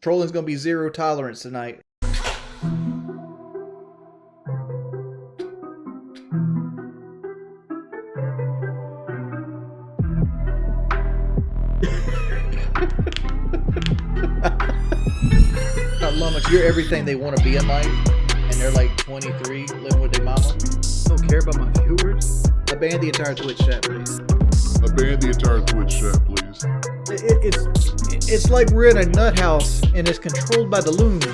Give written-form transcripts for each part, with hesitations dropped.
Trolling's gonna be zero tolerance tonight. Lummox, you're everything they want to be in life, and they're like 23, living with their mama. Don't care about my viewers. Abandon the entire Twitch chat, please. Abandon the entire Twitch chat, please. It's like we're in a nut house, and it's controlled by the loons.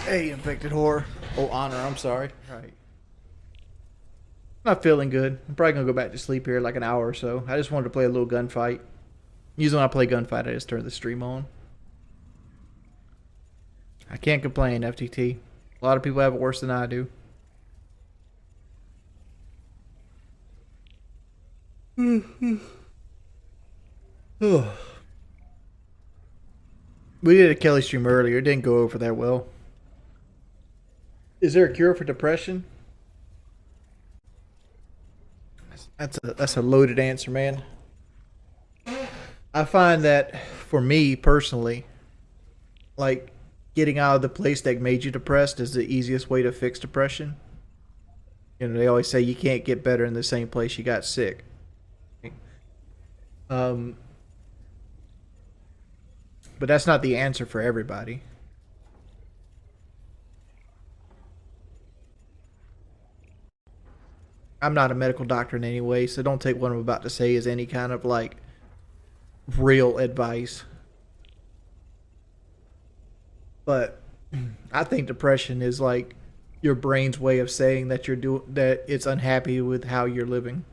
Hey, infected whore. Oh, Honor, I'm sorry. Right. Not feeling good. I'm probably going to go back to sleep here in like an hour or so. I just wanted to play a little gunfight. Usually when I play gunfight, I just turn the stream on. I can't complain, FTT. A lot of people have it worse than I do. We did a Kelly stream earlier. It didn't go over that well. Is there a cure for depression? That's a loaded answer, man. I find that for me personally, like getting out of the place that made you depressed is the easiest way to fix depression. You know, they always say you can't get better in the same place you got sick. But that's not the answer for everybody. I'm not a medical doctor in any way, so don't take what I'm about to say as any kind of like real advice. But I think depression is like your brain's way of saying that that it's unhappy with how you're living.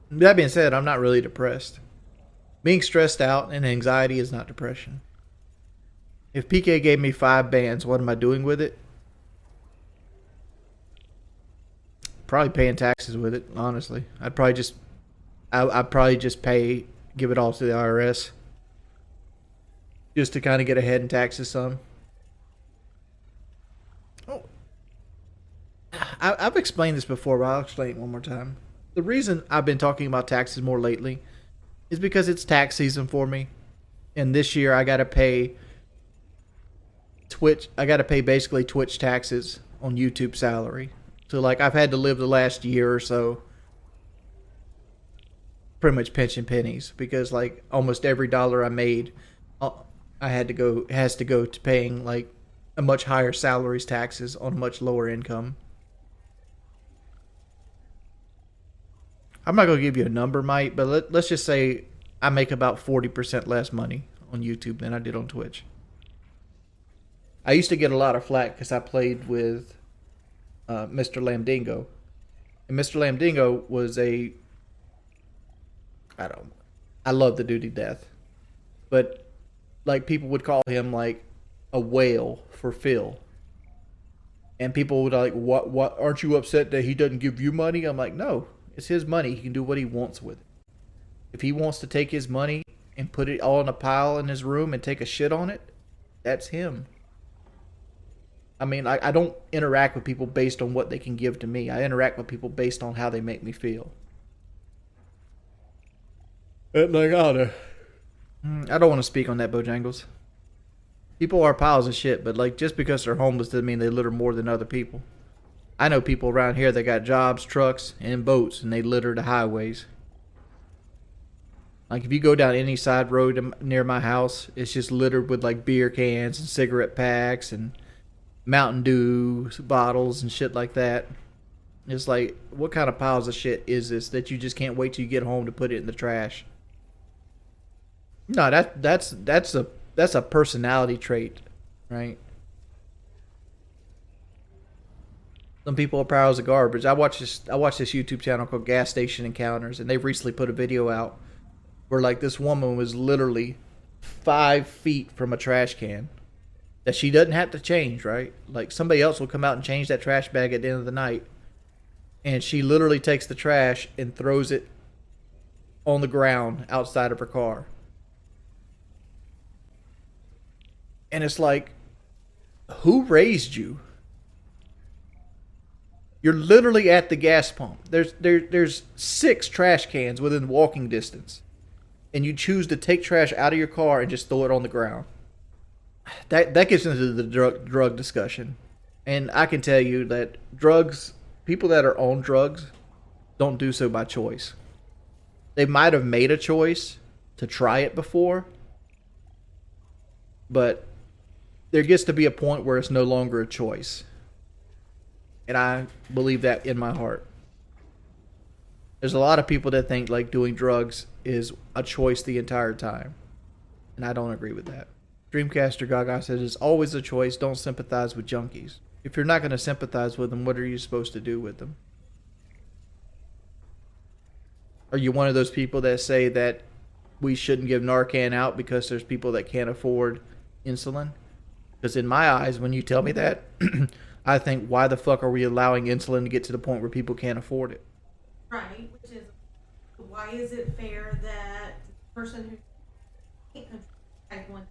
That being said, I'm not really depressed. Being stressed out and anxiety is not depression. If PK gave me 5 bands, what am I doing with it? Probably paying taxes with it, honestly. I'd probably just give it all to the IRS. Just to kind of get ahead in taxes some. Oh. I've explained this before, but I'll explain it one more time. The reason I've been talking about taxes more lately is because it's tax season for me. And this year I got to pay basically Twitch taxes on YouTube salary. So like I've had to live the last year or so pretty much pinching pennies because like almost every dollar I made has to go to paying like a much higher salaries taxes on a much lower income. I'm not going to give you a number, Mike, but let's just say I make about 40% less money on YouTube than I did on Twitch. I used to get a lot of flack because I played with Mr. Lambdingo. And Mr. Lambdingo was I love the dude to death. But like people would call him like a whale for Phil. And people would like, what aren't you upset that he doesn't give you money? I'm like, no. It's his money. He can do what he wants with it. If he wants to take his money and put it all in a pile in his room and take a shit on it, that's him. I mean, I don't interact with people based on what they can give to me. I interact with people based on how they make me feel. I don't want to speak on that, Bojangles. People are piles of shit, but like just because they're homeless doesn't mean they litter more than other people. I know people around here that got jobs, trucks, and boats, and they litter the highways. Like, if you go down any side road near my house, it's just littered with, like, beer cans and cigarette packs and Mountain Dew bottles and shit like that. It's like, what kind of piles of shit is this that you just can't wait till you get home to put it in the trash? No, that's a personality trait, right? Some people are piles of garbage. I watch this YouTube channel called Gas Station Encounters, and they recently put a video out where like this woman was literally 5 feet from a trash can that she doesn't have to change, right? Like somebody else will come out and change that trash bag at the end of the night. And she literally takes the trash and throws it on the ground outside of her car. And it's like, who raised you? You're literally at the gas pump. There's 6 trash cans within walking distance. And you choose to take trash out of your car and just throw it on the ground. That gets into the drug discussion. And I can tell you that people that are on drugs don't do so by choice. They might have made a choice to try it before, but there gets to be a point where it's no longer a choice. And I believe that in my heart. There's a lot of people that think like doing drugs is a choice the entire time. And I don't agree with that. Dreamcaster Gaga says it's always a choice. Don't sympathize with junkies. If you're not going to sympathize with them, what are you supposed to do with them? Are you one of those people that say that we shouldn't give Narcan out because there's people that can't afford insulin? Because in my eyes, when you tell me that, I think, why the fuck are we allowing insulin to get to the point where people can't afford it? Right, which is, why is it fair that the person who can't control type 1,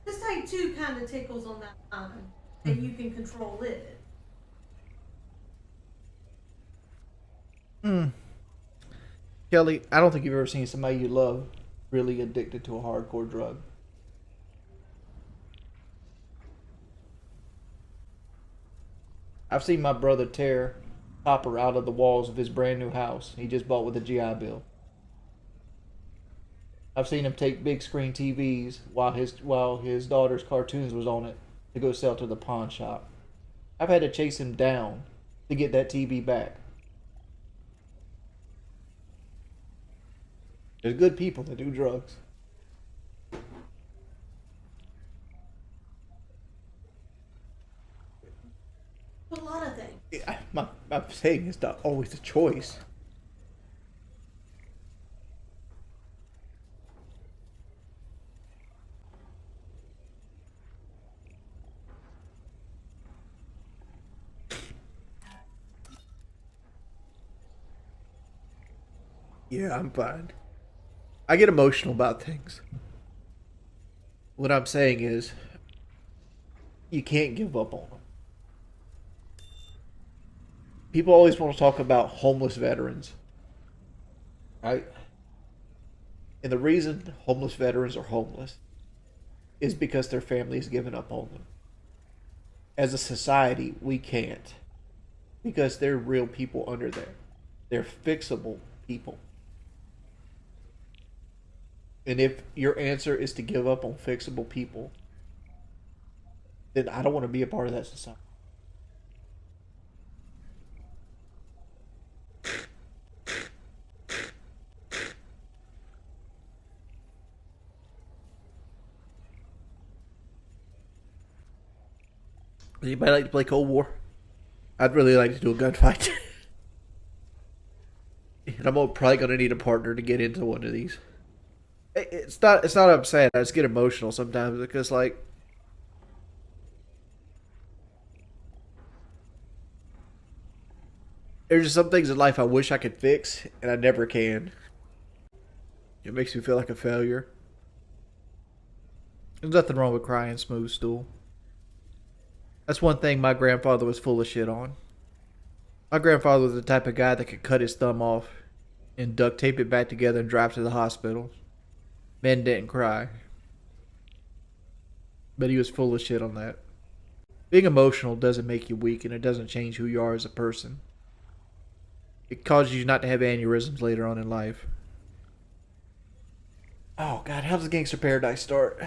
this type 2 kind of tickles on that line, that you can control it. Kelly, I don't think you've ever seen somebody you love really addicted to a hardcore drug. I've seen my brother tear copper out of the walls of his brand new house he just bought with a GI Bill. I've seen him take big screen TVs while his daughter's cartoons was on it to go sell to the pawn shop. I've had to chase him down to get that TV back. There's good people that do drugs. A lot of things. Yeah, I'm saying it's not always a choice. Yeah, I'm fine. I get emotional about things. What I'm saying is, you can't give up on them. People always want to talk about homeless veterans, right? And the reason homeless veterans are homeless is because their families given up on them. As a society, we can't, because they're real people under there. They're fixable people. And if your answer is to give up on fixable people, then I don't want to be a part of that society. Anybody like to play Cold War? I'd really like to do a gunfight. And I'm probably going to need a partner to get into one of these. It's not upset. I just get emotional sometimes because, like, there's just some things in life I wish I could fix, and I never can. It makes me feel like a failure. There's nothing wrong with crying smooth stool. That's one thing my grandfather was full of shit on. My grandfather was the type of guy that could cut his thumb off and duct tape it back together and drive to the hospital. Men didn't cry. But he was full of shit on that. Being emotional doesn't make you weak, and it doesn't change who you are as a person. It causes you not to have aneurysms later on in life. Oh God, how does Gangster Paradise start?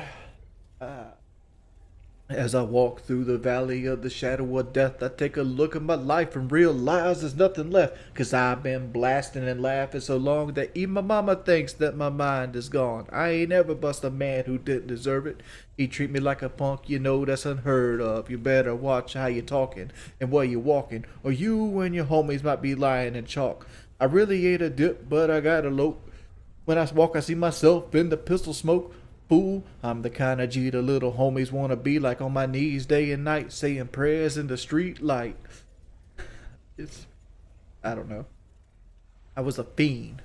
As I walk through the valley of the shadow of death, I take a look at my life and realize there's nothing left. Cause I've been blasting and laughing so long that even my mama thinks that my mind is gone. I ain't ever bust a man who didn't deserve it. He treat me like a punk, you know that's unheard of. You better watch how you talking and where you walking, or you and your homies might be lying in chalk. I really ain't a dip, but I got a lope. When I walk, I see myself in the pistol smoke. fool. I'm the kind of G the little homies wanna be, like on my knees day and night, saying prayers in the street light. It's, I don't know. I was a fiend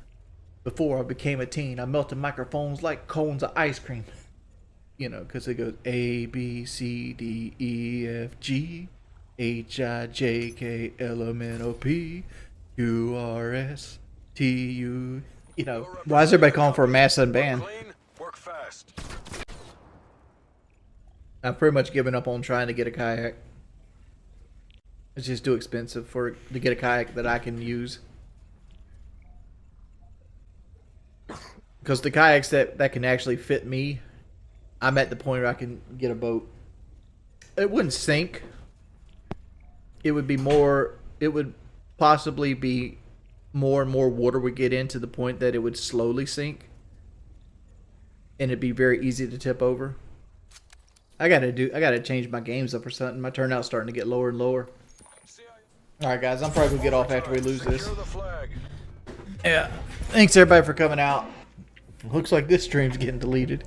before I became a teen. I melted microphones like cones of ice cream. You know, because it goes A, B, C, D, E, F, G, H, I, J, K, L, M, N, O, P, Q, R, S, T, U. You know, why is everybody calling for a mass unban? Work fast. I've pretty much given up on trying to get a kayak. It's just too expensive to get a kayak that I can use. Because the kayaks that can actually fit me, I'm at the point where I can get a boat. It wouldn't sink. It would be more, it would possibly be more and more water would get in to the point that it would slowly sink. And it'd be very easy to tip over. I gotta change my games up or something. My turnout's starting to get lower and lower. Alright guys, I'm probably gonna get off after we lose this. Yeah. Thanks everybody for coming out. Looks like this stream's getting deleted.